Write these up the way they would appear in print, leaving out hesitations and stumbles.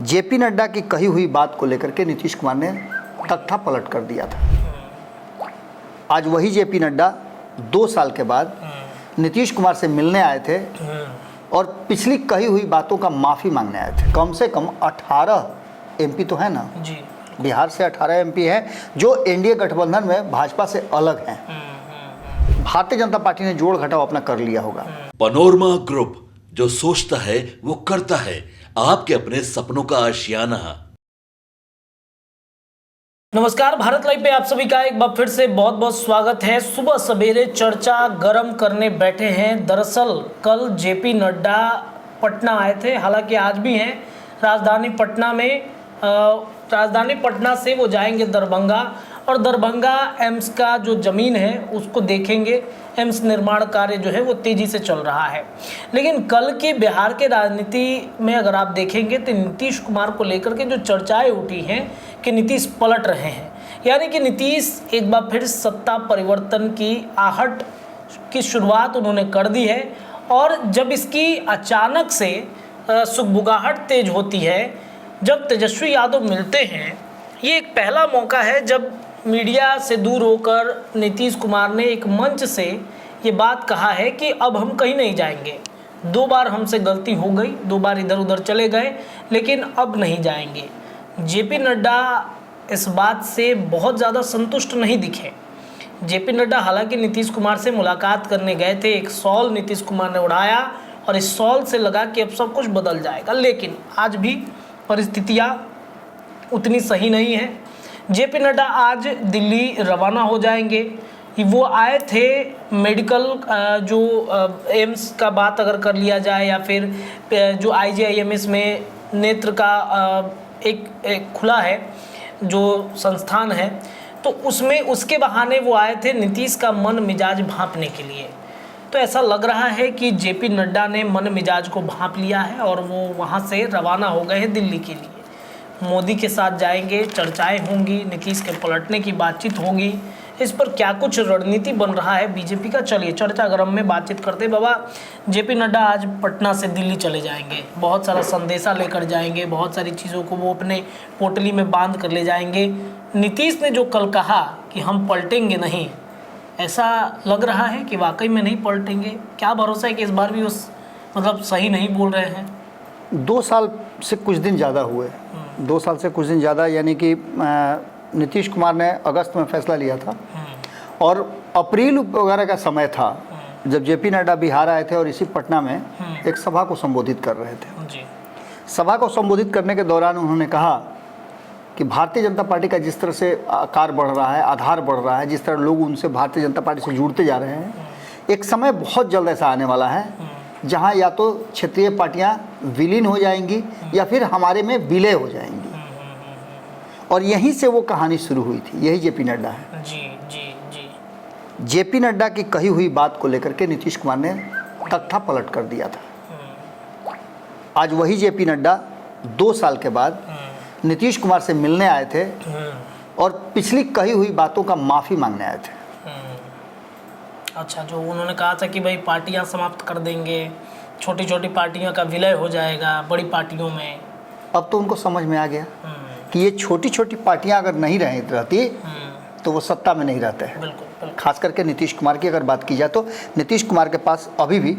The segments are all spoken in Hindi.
जेपी नड्डा की कही हुई बात को लेकर के नीतीश कुमार ने तख्ता पलट कर दिया था। आज वही जेपी नड्डा 2 साल के बाद नीतीश कुमार से मिलने आए थे और पिछली कही हुई बातों का माफ़ी मांगने आए थे। कम से कम 18 एमपी तो है ना जी, बिहार से 18 एमपी हैं जो एनडीए गठबंधन में भाजपा से अलग हैं। भारतीय जनता पार्टी ने जोड़ घटाव अपना कर लिया होगा। पनोरमा ग्रुप, जो सोचता है वो करता है, आपके अपने सपनों का आशियाना। नमस्कार, भारत लाइव पे आप सभी का एक बार फिर से बहुत बहुत स्वागत है। सुबह सवेरे चर्चा गर्म करने बैठे हैं। दरअसल कल जेपी नड्डा पटना आए थे, हालांकि आज भी हैं राजधानी पटना में। राजधानी पटना से वो जाएंगे दरभंगा और दरभंगा एम्स का जो ज़मीन है उसको देखेंगे। एम्स निर्माण कार्य जो है वो तेज़ी से चल रहा है। लेकिन कल की बिहार के राजनीति में अगर आप देखेंगे तो नीतीश कुमार को लेकर के जो चर्चाएं उठी हैं कि नीतीश पलट रहे हैं, यानी कि नीतीश एक बार फिर सत्ता परिवर्तन की आहट की शुरुआत उन्होंने कर दी है। और जब इसकी अचानक से सुगबुगाहट तेज होती है, जब तेजस्वी यादव मिलते हैं, ये एक पहला मौका है जब मीडिया से दूर होकर नीतीश कुमार ने एक मंच से ये बात कहा है कि अब हम कहीं नहीं जाएंगे। 2 बार हमसे गलती हो गई, 2 बार इधर उधर चले गए, लेकिन अब नहीं जाएंगे। जेपी नड्डा इस बात से बहुत ज़्यादा संतुष्ट नहीं दिखे। जेपी नड्डा हालांकि नीतीश कुमार से मुलाकात करने गए थे, एक सॉल नीतीश कुमार ने उड़ाया और इस सॉल से लगा कि अब सब कुछ बदल जाएगा, लेकिन आज भी परिस्थितियाँ उतनी सही नहीं है। जेपी नड्डा आज दिल्ली रवाना हो जाएंगे। वो आए थे मेडिकल जो एम्स का बात अगर कर लिया जाए, या फिर जो IJIMS में नेत्र का एक खुला है जो संस्थान है, तो उसमें उसके बहाने वो आए थे नीतीश का मन मिजाज भांपने के लिए। तो ऐसा लग रहा है कि जेपी नड्डा ने मन मिजाज को भांप लिया है और वो वहाँ से रवाना हो गए हैं दिल्ली के लिए। मोदी के साथ जाएंगे, चर्चाएं होंगी, नीतीश के पलटने की बातचीत होगी। इस पर क्या कुछ रणनीति बन रहा है बीजेपी का, चलिए चर्चा गरम में बातचीत करते। बाबा, जेपी नड्डा आज पटना से दिल्ली चले जाएंगे, बहुत सारा संदेशा लेकर जाएंगे, बहुत सारी चीज़ों को वो अपने पोटली में बांध कर ले जाएंगे। नीतीश ने जो कल कहा कि हम पलटेंगे नहीं, ऐसा लग रहा है कि वाकई में नहीं पलटेंगे। क्या भरोसा है कि इस बार भी उस सही नहीं बोल रहे हैं? 2 साल से कुछ दिन ज़्यादा हुए, 2 साल से कुछ दिन ज़्यादा, यानी कि नीतीश कुमार ने अगस्त में फैसला लिया था और अप्रैल वगैरह का समय था जब जेपी नड्डा बिहार आए थे और इसी पटना में एक सभा को संबोधित कर रहे थे। जी। सभा को संबोधित करने के दौरान उन्होंने कहा कि भारतीय जनता पार्टी का जिस तरह से आकार बढ़ रहा है, आधार बढ़ रहा है, जिस तरह लोग उनसे भारतीय जनता पार्टी से जुड़ते जा रहे हैं, एक समय बहुत जल्द ऐसा आने वाला है जहां या तो क्षेत्रीय पार्टियां विलीन हो जाएंगी या फिर हमारे में विलय हो जाएंगी। और यहीं से वो कहानी शुरू हुई थी। यही जेपी नड्डा है। जी जी जी। जेपी नड्डा की कही हुई बात को लेकर के नीतीश कुमार ने तख्ता पलट कर दिया था। आज वही जेपी नड्डा 2 साल के बाद नीतीश कुमार से मिलने आए थे और पिछली कही हुई बातों का माफ़ी मांगने आए थे। अच्छा, जो उन्होंने कहा था कि भाई पार्टियां समाप्त कर देंगे, छोटी छोटी पार्टियों का विलय हो जाएगा बड़ी पार्टियों में, अब तो उनको समझ में आ गया कि ये छोटी छोटी पार्टियां अगर नहीं रहती तो वो सत्ता में नहीं रहते हैं। बिल्कुल। खास करके नीतीश कुमार की अगर बात की जाए तो नीतीश कुमार के पास अभी भी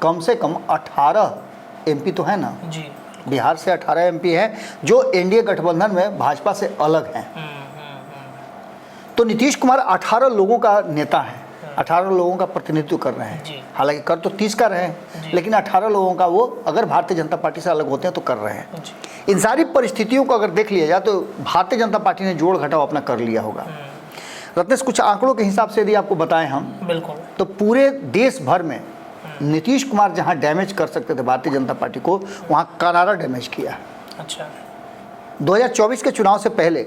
कम से कम 18 एमपी तो है ना। जी। बिहार से 18 एमपी हैं जो एनडीए गठबंधन में भाजपा से अलग हैं। तो नीतीश कुमार 18 लोगों का नेता है, 18 लोगों का प्रतिनिधित्व कर रहे हैं। हालांकि कर तो 30 का रहे हैं, लेकिन 18 लोगों का वो अगर भारतीय जनता पार्टी से अलग होते हैं तो कर रहे हैं। इन सारी परिस्थितियों को अगर देख लिया जाए तो भारतीय जनता पार्टी ने जोड़ घटाव अपना कर लिया होगा। रत्नेश, कुछ आंकड़ों के हिसाब से यदि आपको बताएं हम, बिल्कुल, तो पूरे देश भर में नीतीश कुमार जहां डैमेज कर सकते थे भारतीय जनता पार्टी को, वहां करारा डैमेज किया है। अच्छा। 2024 के चुनाव से पहले,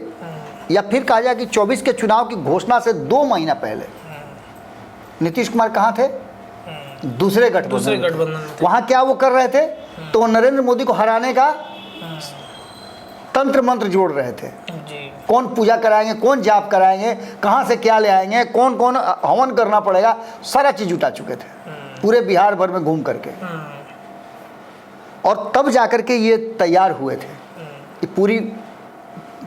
या फिर कहा जाए कि 24 के चुनाव की घोषणा से 2 महीना पहले नीतीश कुमार कहाँ थे? दूसरे गठबंधन। वहां क्या वो कर रहे थे? तो वो नरेंद्र मोदी को हराने का तंत्र मंत्र जोड़ रहे थे। कौन पूजा कराएंगे, कौन जाप कराएंगे, कहाँ से क्या ले आएंगे, कौन कौन हवन करना पड़ेगा, सारा चीज जुटा चुके थे पूरे बिहार भर में घूम करके। और तब जाकर के ये तैयार हुए थे, ये पूरी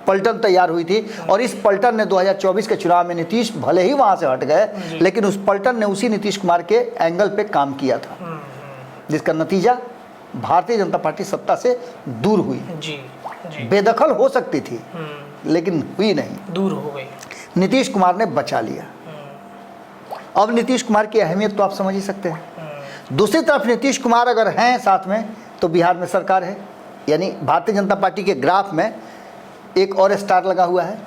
पलटन तैयार हुई थी। और इस पलटन ने 2024 के चुनाव में नीतीश भले ही वहाँ से हट गए, लेकिन उस पलटन ने उसी नीतीश कुमार के एंगल पे काम किया था, जिसका नतीजा भारतीय जनता पार्टी सत्ता से दूर हुई। जी जी। बेदखल हो सकती थी लेकिन हुई नहीं, दूर हो गई। नीतीश कुमार ने बचा लिया। अब नीतीश कुमार की अहमियत तो आप समझ ही सकते हैं। दूसरी तरफ नीतीश कुमार अगर हैं साथ में तो बिहार में सरकार है, यानी भारतीय जनता पार्टी के ग्राफ में एक और स्टार लगा हुआ है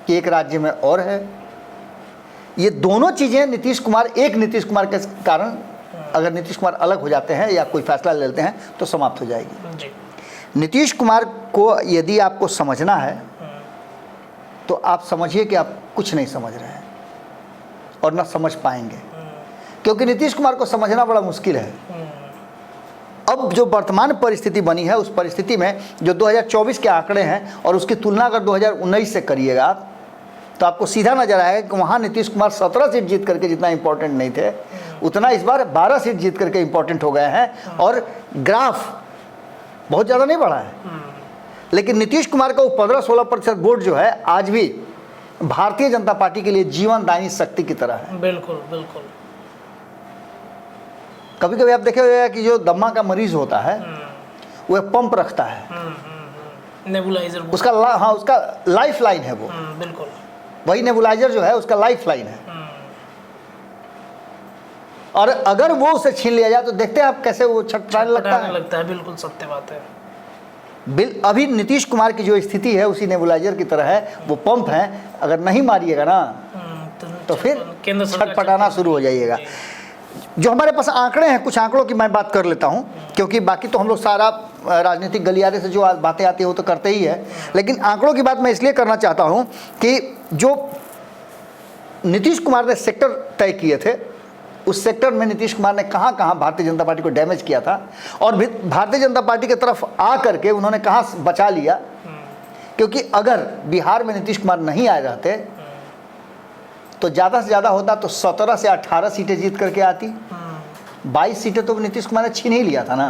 कि एक राज्य में और है। ये दोनों चीज़ें नीतीश कुमार, एक नीतीश कुमार के कारण अगर नीतीश कुमार अलग हो जाते हैं या कोई फैसला ले लेते हैं तो समाप्त हो जाएगी। जी। नीतीश कुमार को यदि आपको समझना है तो आप समझिए कि आप कुछ नहीं समझ रहे हैं और ना समझ पाएंगे, क्योंकि नीतीश कुमार को समझना बड़ा मुश्किल है। अब जो वर्तमान परिस्थिति बनी है, उस परिस्थिति में जो 2024 के आंकड़े हैं और उसकी तुलना अगर 2019 से करिएगा आप, तो आपको सीधा नजर आएगा कि वहाँ नीतीश कुमार 17 सीट जीत करके जितना इंपॉर्टेंट नहीं थे, उतना इस बार 12 सीट जीत करके इंपॉर्टेंट हो गए हैं और ग्राफ बहुत ज़्यादा नहीं बढ़ा है। लेकिन नीतीश कुमार का वो 15-16% वोट जो है आज भी भारतीय जनता पार्टी के लिए जीवनदायी शक्ति की तरह है। बिल्कुल बिल्कुल। कभी कभी आप देखे हुए कि जो दम्मा का मरीज होता है वह पंप रखता है, नेबुलाइजर उसका हाँ उसका लाइफ लाइन है वो। बिल्कुल। वही नेबुलाइजर जो है उसका लाइफ लाइन है, और अगर वो उसे छीन लिया जाए तो देखते हैं आप कैसे वो छटपटाने लगता है। बिल्कुल सत्य बात है। अभी नीतीश कुमार की जो स्थिति है उसी नेबुलाइजर की तरह है, वो पंप है, अगर नहीं मारिएगा ना तो फिर छटपटाना शुरू हो जाइएगा। जो हमारे पास आंकड़े हैं, कुछ आंकड़ों की मैं बात कर लेता हूं, क्योंकि बाकी तो हम लोग सारा राजनीतिक गलियारे से जो बातें आती है वो तो करते ही है, लेकिन आंकड़ों की बात मैं इसलिए करना चाहता हूं कि जो नीतीश कुमार ने सेक्टर तय किए थे, उस सेक्टर में नीतीश कुमार ने कहाँ कहाँ भारतीय जनता पार्टी को डैमेज किया था और भारतीय जनता पार्टी की तरफ आ करके उन्होंने कहाँ बचा लिया। क्योंकि अगर बिहार में नीतीश कुमार नहीं आए रहते तो ज़्यादा से ज़्यादा होता तो 17 से 18 सीटें जीत करके आती। 22 सीटें तो नीतीश कुमार ने छीन ही लिया था ना।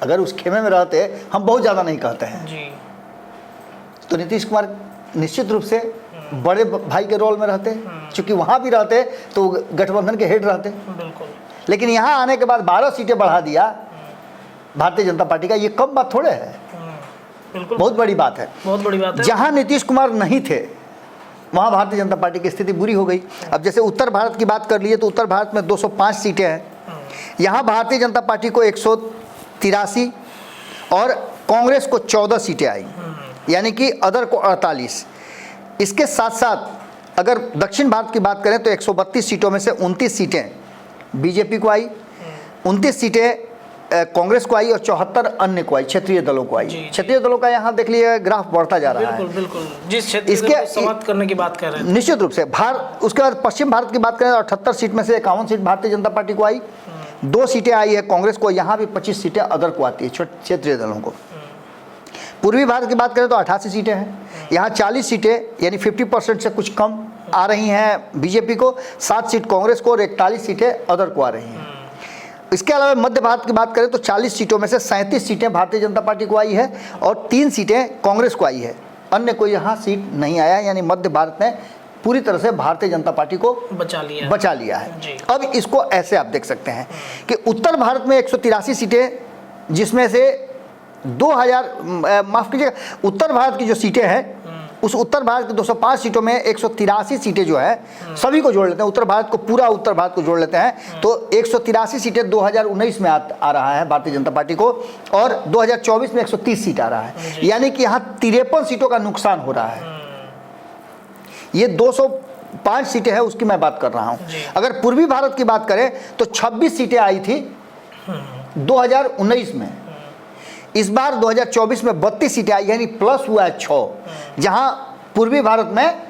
अगर उस खेमे में रहते, हम बहुत ज़्यादा नहीं कहते हैं जी, तो नीतीश कुमार निश्चित रूप से बड़े भाई के रोल में रहते, क्योंकि वहाँ भी रहते तो गठबंधन के हेड रहते। बिल्कुल। लेकिन यहाँ आने के बाद 12 सीटें बढ़ा दिया भारतीय जनता पार्टी का, ये कम बात थोड़े है, बिल्कुल बहुत बड़ी बात है। बहुत बड़ी बात है। जहाँ नीतीश कुमार नहीं थे वहाँ भारतीय जनता पार्टी की स्थिति बुरी हो गई। अब जैसे उत्तर भारत की बात कर लिए तो उत्तर भारत में 205 सीटें हैं, यहाँ भारतीय जनता पार्टी को 183 और कांग्रेस को 14 सीटें आई, यानी कि अदर को 48। इसके साथ साथ अगर दक्षिण भारत की बात करें तो 132 सीटों में से 29 सीटें बीजेपी को आई, 29 सीटें कांग्रेस को आई और 74 अन्य को आई, क्षेत्रीय दलों को आई। क्षेत्रीय दलों का यहाँ देख लीजिए ग्राफ बढ़ता जा रहा है। बिल्कुल बिल्कुल। जिस क्षेत्र को समाप्त करने की बात कर रहे हैं निश्चित रूप से उसके बाद पश्चिम भारत की बात करें तो 78 सीट में से 51 सीट भारतीय जनता पार्टी को आई, 2 सीटें आई है कांग्रेस को, यहाँ भी 25 सीटें अदर को आती है, क्षेत्रीय दलों को। पूर्वी भारत की बात करें तो 88 सीटें हैं, यहाँ 40 सीटें यानी 50% से कुछ कम आ रही हैं बीजेपी को, 7 सीट कांग्रेस को और 41 सीटें अदर को आ रही हैं। इसके अलावा मध्य भारत की बात करें तो 40 सीटों में से 37 सीटें भारतीय जनता पार्टी को आई है और 3 सीटें कांग्रेस को आई है, अन्य कोई यहाँ सीट नहीं आया, यानी मध्य भारत ने पूरी तरह से भारतीय जनता पार्टी को बचा लिया है। अब इसको ऐसे आप देख सकते हैं कि उत्तर भारत में 183 सीटें, जिसमें से 2000 माफ कीजिएगा, उत्तर भारत की जो सीटें हैं उस उत्तर भारत की 205 सीटों में 183 सीटें जो है, सभी को जोड़ लेते हैं, उत्तर भारत को, पूरा उत्तर भारत को जोड़ लेते हैं तो 183 सीटें 2019 में आ रहा है भारतीय जनता पार्टी को और 2024 में 130 सीट आ रहा है, यानी कि यहाँ 53 सीटों का नुकसान हो रहा है। ये 205 सीटें हैं उसकी मैं बात कर रहा हूँ। अगर पूर्वी भारत की बात करें तो 26 सीटें आई थी 2019 में, इस बार 2024 में 32 सीटें आई, यानी प्लस हुआ है 6। जहां पूर्वी भारत में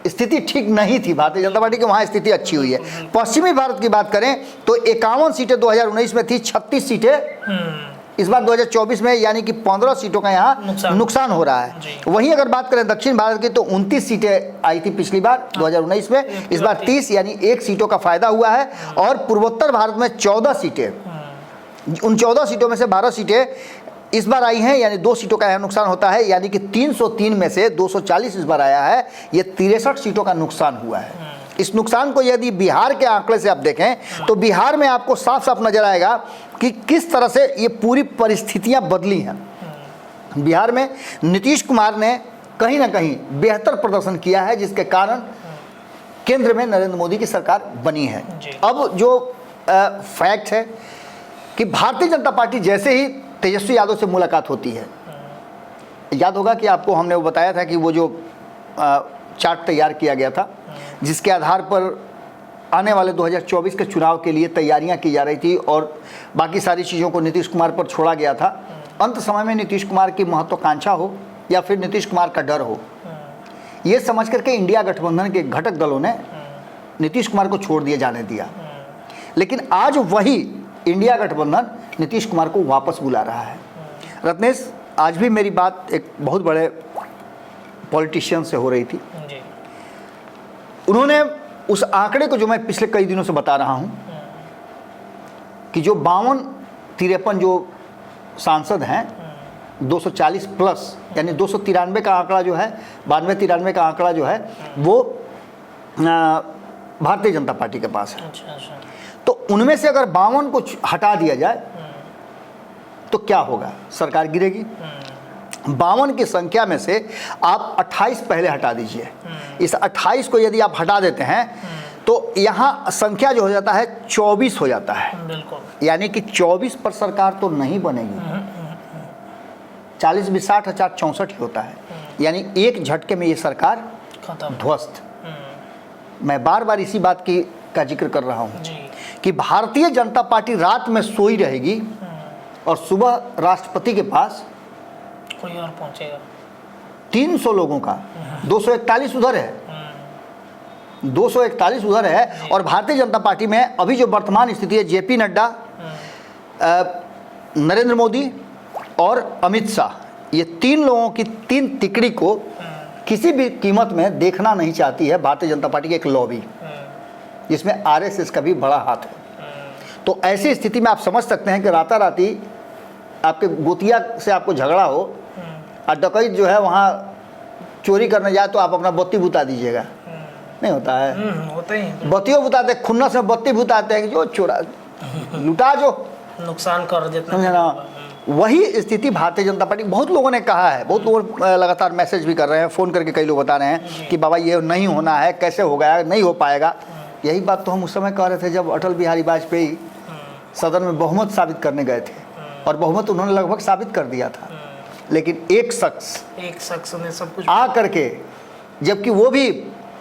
स्थिति ठीक नहीं थी भारतीय जनता पार्टी की, वहां स्थिति अच्छी हुई है। पश्चिमी भारत की बात करें तो 51 सीटें 2019 में थी, 36 सीटें इस बार 2024 में, यानी कि 15 सीटों का यहाँ नुकसान हो रहा है। वहीं अगर बात करें दक्षिण भारत की तो 29 सीटें आई थी पिछली बार 2019 में, इस बार 30, यानी 1 सीटों का फायदा हुआ है। और पूर्वोत्तर भारत में 14 सीटें उन 14 सीटों में से 12 सीटें इस बार आई हैं, यानी 2 सीटों का यह नुकसान होता है, यानी कि 303 में से 240 इस बार आया है, ये 63 सीटों का नुकसान हुआ है। इस नुकसान को यदि बिहार के आंकड़े से आप देखें तो बिहार में आपको साफ साफ नजर आएगा कि किस तरह से ये पूरी परिस्थितियां बदली हैं। बिहार में नीतीश कुमार ने कहीं ना कहीं बेहतर प्रदर्शन किया है, जिसके कारण केंद्र में नरेंद्र मोदी की सरकार बनी है। अब जो फैक्ट है कि भारतीय जनता पार्टी जैसे ही तेजस्वी यादव से मुलाकात होती है, याद होगा कि आपको हमने वो बताया था कि वो जो चार्ट तैयार किया गया था, जिसके आधार पर आने वाले 2024 के चुनाव के लिए तैयारियां की जा रही थी और बाकी सारी चीज़ों को नीतीश कुमार पर छोड़ा गया था। अंत समय में नीतीश कुमार की महत्वाकांक्षा हो या फिर नीतीश कुमार का डर हो, ये समझ करके इंडिया गठबंधन के घटक दलों ने नीतीश कुमार को छोड़ दिए जाने दिया। लेकिन आज वही इंडिया गठबंधन नीतीश कुमार को वापस बुला रहा है। रत्नेश, आज भी मेरी बात एक बहुत बड़े पॉलिटिशियन से हो रही थी। उन्होंने उस आंकड़े को जो मैं पिछले कई दिनों से बता रहा हूं कि जो 52-53 जो सांसद हैं, 240 प्लस, यानी 293 का आंकड़ा जो है, 92-93 का आंकड़ा जो है वो भारतीय जनता पार्टी के पास है। तो उनमें से अगर 52 को हटा दिया जाए तो क्या होगा? सरकार गिरेगी। 52 की संख्या में से आप 28 पहले हटा दीजिए। इस 28 को यदि आप हटा देते हैं तो यहाँ संख्या जो हो जाता है 24 हो जाता है। बिल्कुल। यानी कि 24 पर सरकार तो नहीं बनेगी, 40 20 60 हजार 64 ही होता है। यानी एक झटके में ये सरकार ध्वस्त। मैं बार बार इसी बात का जिक्र कर रहा हूँ कि भारतीय जनता पार्टी रात में सोई रहेगी और सुबह राष्ट्रपति के पास कोई और पहुंचेगा। 300 लोगों का 241 उधर है, 241 उधर है। और भारतीय जनता पार्टी में अभी जो वर्तमान स्थिति है, जेपी नड्डा, नरेंद्र मोदी और अमित शाह, ये 3 लोगों की 3 तिकड़ी को किसी भी कीमत में देखना नहीं चाहती है भारतीय जनता पार्टी की एक लॉबी, जिसमें आरएसएस का भी बड़ा हाथ है। तो ऐसी स्थिति में आप समझ सकते हैं कि राताराती आपके गोतिया से आपको झगड़ा हो और डकैत जो है वहाँ चोरी करने जाए तो आप अपना बत्ती बुता दीजिएगा, नहीं होता है? होते ही बत्तियों बुताते, खुन्नस में बत्ती बुताते हैं कि जो चोरा लुटा जो नुकसान कर देते समझे ना। वही स्थिति भारतीय जनता पार्टी, बहुत लोगों ने कहा है, बहुत लोग लगातार मैसेज भी कर रहे हैं, फ़ोन करके कई लोग बता रहे हैं कि बाबा ये नहीं होना है, कैसे हो गया, नहीं हो पाएगा। यही बात तो हम उस समय कह रहे थे जब अटल बिहारी वाजपेयी सदन में बहुमत साबित करने गए थे, और बहुमत उन्होंने लगभग साबित कर दिया था। लेकिन एक शख्स ने सब कुछ आ करके, जबकि वो भी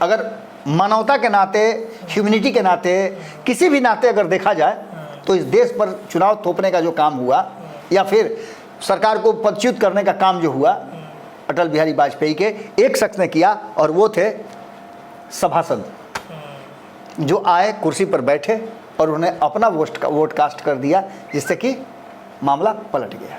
अगर मानवता के नाते, ह्यूमैनिटी के नाते, किसी भी नाते अगर देखा जाए तो इस देश पर चुनाव थोपने का जो काम हुआ या फिर सरकार को पदच्युत करने का काम जो हुआ, अटल बिहारी वाजपेयी के एक शख्स ने किया, और वो थे सभासद, जो आए, कुर्सी पर बैठे और उन्हें अपना वोट कास्ट कर दिया, जिससे कि मामला पलट गया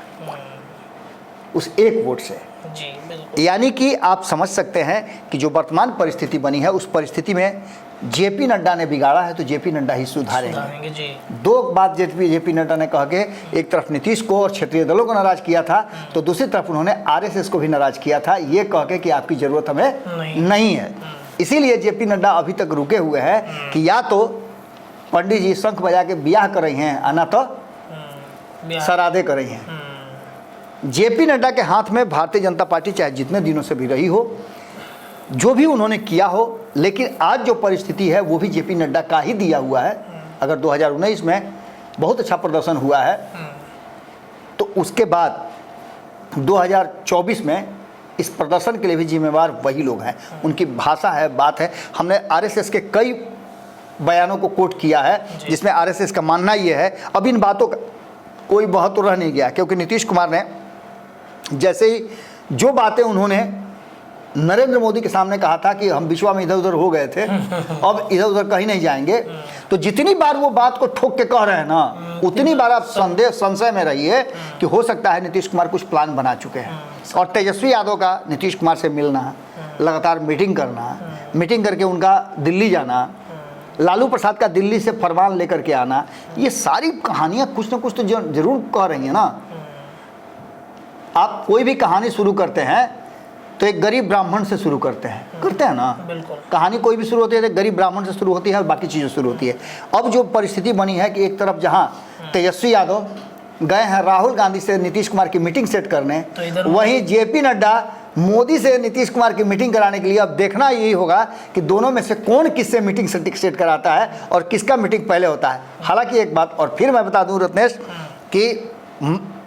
उस एक वोट से। जी बिल्कुल। यानी कि आप समझ सकते हैं कि जो वर्तमान परिस्थिति बनी है, उस परिस्थिति में जेपी नड्डा ने बिगाड़ा है तो जेपी नड्डा ही सुधारेंगे। जी। 2 बात जेपी नड्डा ने कह के एक तरफ नीतीश को और क्षेत्रीय दलों को नाराज किया था, तो दूसरी तरफ उन्होंने आरएसएस को भी नाराज किया था, ये कह के कि आपकी जरूरत हमें नहीं है। इसीलिए जेपी नड्डा अभी तक रुके हुए हैं कि या तो पंडित जी शंख बजा के ब्याह कर रही हैं, ना तो सराधे कर रही हैं। जेपी नड्डा के हाथ में भारतीय जनता पार्टी चाहे जितने दिनों से भी रही हो, जो भी उन्होंने किया हो, लेकिन आज जो परिस्थिति है वो भी जेपी नड्डा का ही दिया हुआ है। अगर 2019 में बहुत अच्छा प्रदर्शन हुआ है तो उसके बाद 2024 में इस प्रदर्शन के लिए भी जिम्मेवार वही लोग हैं, उनकी भाषा है, बात है। हमने आरएसएस के कई बयानों को कोट किया है जिसमें आरएसएस का मानना ये है, अब इन बातों का कोई महत्व रह नहीं गया, क्योंकि नीतीश कुमार ने जैसे ही जो बातें उन्होंने नरेंद्र मोदी के सामने कहा था कि हम विश्वा में इधर उधर हो गए थे, अब इधर उधर कहीं नहीं जाएंगे, तो जितनी बार वो बात को ठोक के कह रहे हैं ना, उतनी बार आप संशय में रहिए कि हो सकता है नीतीश कुमार कुछ प्लान बना चुके हैं। और तेजस्वी यादव का नीतीश कुमार से मिलना, लगातार मीटिंग करना, मीटिंग करके उनका दिल्ली जाना, लालू प्रसाद का दिल्ली से फरमान लेकर के आना, ये सारी कहानियां कुछ ना कुछ तो जरूर कह रही हैं ना। आप कोई भी कहानी शुरू करते हैं तो एक गरीब ब्राह्मण से शुरू करते हैं ना। बिल्कुल। कहानी कोई भी शुरू होती है तो गरीब ब्राह्मण से शुरू होती है और बाकी चीज़ें शुरू होती है। अब जो परिस्थिति बनी है कि एक तरफ जहां तेजस्वी यादव गए हैं राहुल गांधी से नीतीश कुमार की मीटिंग सेट करने, तो वहीं जेपी नड्डा मोदी से नीतीश कुमार की मीटिंग कराने के लिए अब देखना यही होगा कि दोनों में से कौन किससे मीटिंग सेट कराता है और किसका मीटिंग पहले होता है। हालांकि एक बात और फिर मैं बता दूं रत्नेश कि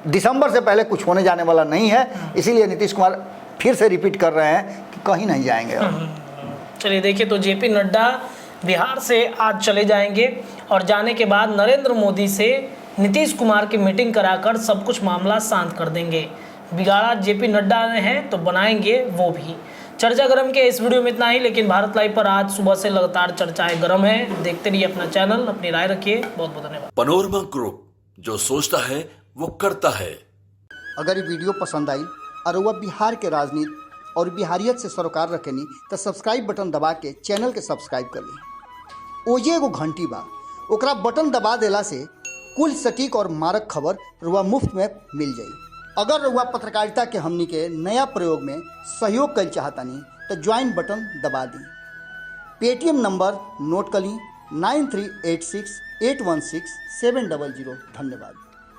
दिसंबर से पहले कुछ होने जाने वाला नहीं है, इसीलिए नीतीश कुमार फिर से रिपीट कर रहे हैं कि कहीं नहीं जाएंगे। चलिए देखिए, तो जेपी नड्डा बिहार से आज चले जाएंगे और जाने के बाद नरेंद्र मोदी से नीतीश कुमार की मीटिंग कराकर सब कुछ मामला शांत कर देंगे। बिगाड़ा जेपी नड्डा ने है तो बनाएंगे वो भी। चर्चा गरम के इस वीडियो में इतना ही, लेकिन भारत लाइव पर आज सुबह से लगातार चर्चाएं गरम है। देखते रहिए अपना चैनल, अपनी राय रखिए। बहुत बहुत धन्यवाद। पनोरमा ग्रुप, जो सोचता है वो करता है। अगर ये वीडियो पसंद आई और वह बिहार के राजनीति और बिहारियत से सरोकार रखेनी तो सब्सक्राइब बटन दबा के चैनल के सब्सक्राइब कर ली। ओजे एगो घंटी बा, ओकरा बटन दबा देला से कुल सटीक और मारक खबर रुआ मुफ्त में मिल जाई। अगर रुआ पत्रकारिता के हमनी के नया प्रयोग में सहयोग कर चाहतानी तो ज्वाइन बटन दबा दी। पेटीएम नंबर नोट कर ली 9386816700। धन्यवाद।